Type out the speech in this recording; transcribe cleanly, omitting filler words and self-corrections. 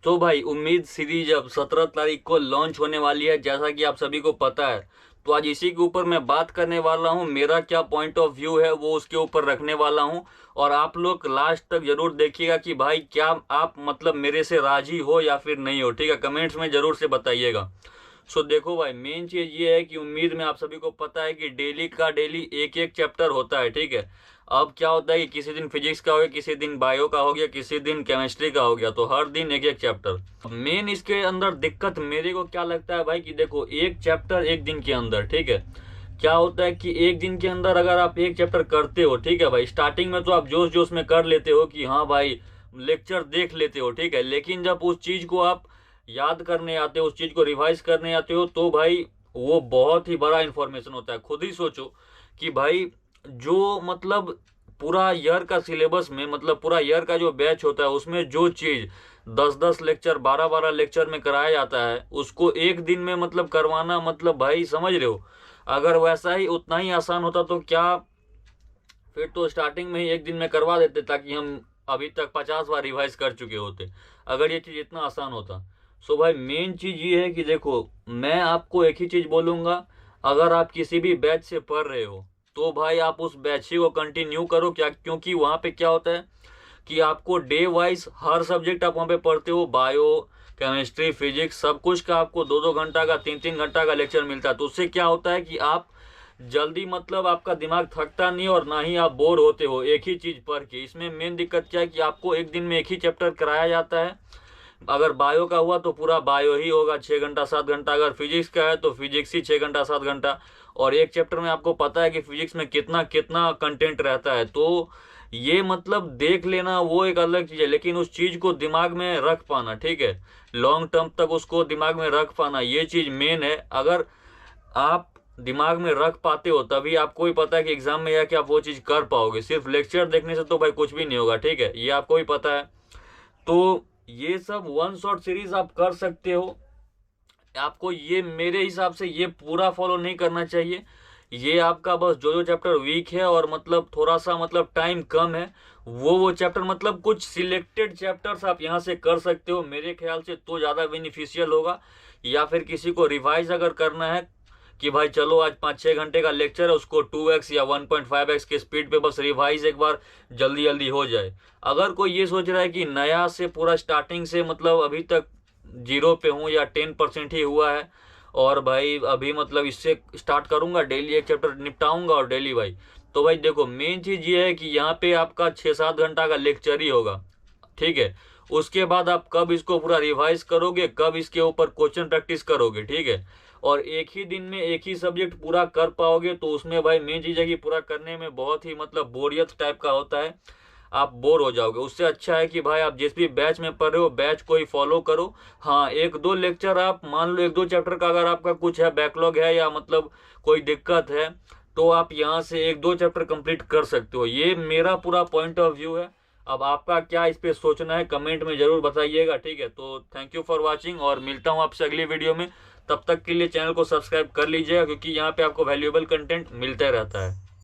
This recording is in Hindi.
तो भाई उम्मीद सीरीज अब 17 तारीख को लॉन्च होने वाली है, जैसा कि आप सभी को पता है। तो आज इसी के ऊपर मैं बात करने वाला हूँ। मेरा क्या पॉइंट ऑफ व्यू है वो उसके ऊपर रखने वाला हूँ। और आप लोग लास्ट तक जरूर देखिएगा कि भाई क्या आप मतलब मेरे से राजी हो या फिर नहीं हो। ठीक है, कमेंट्स में जरूर से बताइएगा। सो देखो भाई, मेन चीज ये है कि उम्मीद में आप सभी को पता है कि डेली का डेली एक एक चैप्टर होता है। ठीक है, अब क्या होता है कि किसी दिन फिजिक्स का हो गया, किसी दिन बायो का हो गया, किसी दिन केमिस्ट्री का हो गया, तो हर दिन एक एक चैप्टर। मेन इसके अंदर दिक्कत मेरे को क्या लगता है भाई कि देखो, एक चैप्टर एक दिन के अंदर, ठीक है, क्या होता है कि एक दिन के अंदर अगर आप एक चैप्टर करते हो, ठीक है भाई, स्टार्टिंग में तो आप जोश जोश में कर लेते हो कि हाँ भाई लेक्चर देख लेते हो, ठीक है, लेकिन जब उस चीज को आप याद करने आते हो, उस चीज को रिवाइज करने आते हो, तो भाई वो बहुत ही बड़ा इंफॉर्मेशन होता है। खुद ही सोचो कि भाई जो मतलब पूरा ईयर का सिलेबस में, मतलब पूरा ईयर का जो बैच होता है, उसमें जो चीज 10-10 लेक्चर, 12-12 लेक्चर में कराया जाता है, उसको एक दिन में मतलब करवाना, मतलब भाई समझ रहे हो। अगर वैसा ही उतना ही आसान होता तो क्या, फिर तो स्टार्टिंग में ही एक दिन में करवा देते, ताकि हम अभी तक 50 बार रिवाइज कर चुके होते, अगर ये चीज इतना आसान होता। सो भाई मेन चीज ये है कि देखो, मैं आपको एक ही चीज बोलूंगा, अगर आप किसी भी बैच से पढ़ रहे हो तो भाई आप उस बैच ही को कंटिन्यू करो। क्या, क्योंकि वहां पे क्या होता है कि आपको डे वाइज हर सब्जेक्ट आप वहाँ पे पढ़ते हो, बायो, केमिस्ट्री, फिजिक्स, सब कुछ का आपको 2-2 घंटा का, 3-3 घंटा का लेक्चर मिलता है। तो उससे क्या होता है कि आप जल्दी, मतलब आपका दिमाग थकता नहीं और ना ही आप बोर होते हो एक ही चीज पढ़ के। इसमें मेन दिक्कत क्या है कि आपको एक दिन में एक ही चैप्टर कराया जाता है। अगर बायो का हुआ तो पूरा बायो ही होगा, 6 घंटा 7 घंटा। अगर फिजिक्स का है तो फिजिक्स ही 6 घंटा 7 घंटा। और एक चैप्टर में आपको पता है कि फिजिक्स में कितना कितना कंटेंट रहता है। तो ये मतलब देख लेना वो एक अलग चीज है, लेकिन उस चीज को दिमाग में रख पाना, ठीक है, लॉन्ग टर्म तक उसको दिमाग में रख पाना, ये चीज मेन है। अगर आप दिमाग में रख पाते हो तभी आपको भी पता है कि एग्जाम में जाके आप वो चीज कर पाओगे। सिर्फ लेक्चर देखने से तो भाई कुछ भी नहीं होगा, ठीक है, ये आपको भी पता है। तो ये सब वन शॉट सीरीज आप कर सकते हो। आपको ये मेरे हिसाब से ये पूरा फॉलो नहीं करना चाहिए। ये आपका बस जो जो चैप्टर वीक है और मतलब थोड़ा सा मतलब टाइम कम है, वो चैप्टर, मतलब कुछ सिलेक्टेड चैप्टर्स आप यहाँ से कर सकते हो, मेरे ख्याल से तो ज़्यादा बेनिफिशियल होगा। या फिर किसी को रिवाइज अगर करना है कि भाई चलो आज 5-6 घंटे का लेक्चर है, उसको 2x या 1.5x के स्पीड पे बस रिवाइज एक बार जल्दी जल्दी हो जाए। अगर कोई ये सोच रहा है कि नया से पूरा स्टार्टिंग से, मतलब अभी तक जीरो पे हूँ या 10% ही हुआ है, और भाई अभी मतलब इससे स्टार्ट करूंगा, डेली एक चैप्टर निपटाऊंगा और डेली भाई, तो भाई देखो मेन चीज ये है कि यहाँ पे आपका 6-7 घंटा का लेक्चर ही होगा, ठीक है। उसके बाद आप कब इसको पूरा रिवाइज करोगे, कब इसके ऊपर क्वेश्चन प्रैक्टिस करोगे, ठीक है, और एक ही दिन में एक ही सब्जेक्ट पूरा कर पाओगे, तो उसमें भाई मेन चीज है कि पूरा करने में बहुत ही मतलब बोरियत टाइप का होता है, आप बोर हो जाओगे। उससे अच्छा है कि भाई आप जिस भी बैच में पढ़ रहे हो, बैच को ही फॉलो करो। हाँ, 1-2 लेक्चर आप मान लो, 1-2 चैप्टर का अगर आपका कुछ है, बैकलॉग है या मतलब कोई दिक्कत है, तो आप यहाँ से 1-2 चैप्टर कंप्लीट कर सकते हो। ये मेरा पूरा पॉइंट ऑफ व्यू है। अब आपका क्या इस पे सोचना है कमेंट में जरूर बताइएगा, ठीक है। तो थैंक यू फॉर वॉचिंग, और मिलता हूँ आपसे अगली वीडियो में। तब तक के लिए चैनल को सब्सक्राइब कर लीजिएगा, क्योंकि यहाँ पे आपको वैल्यूएबल कंटेंट मिलता रहता है।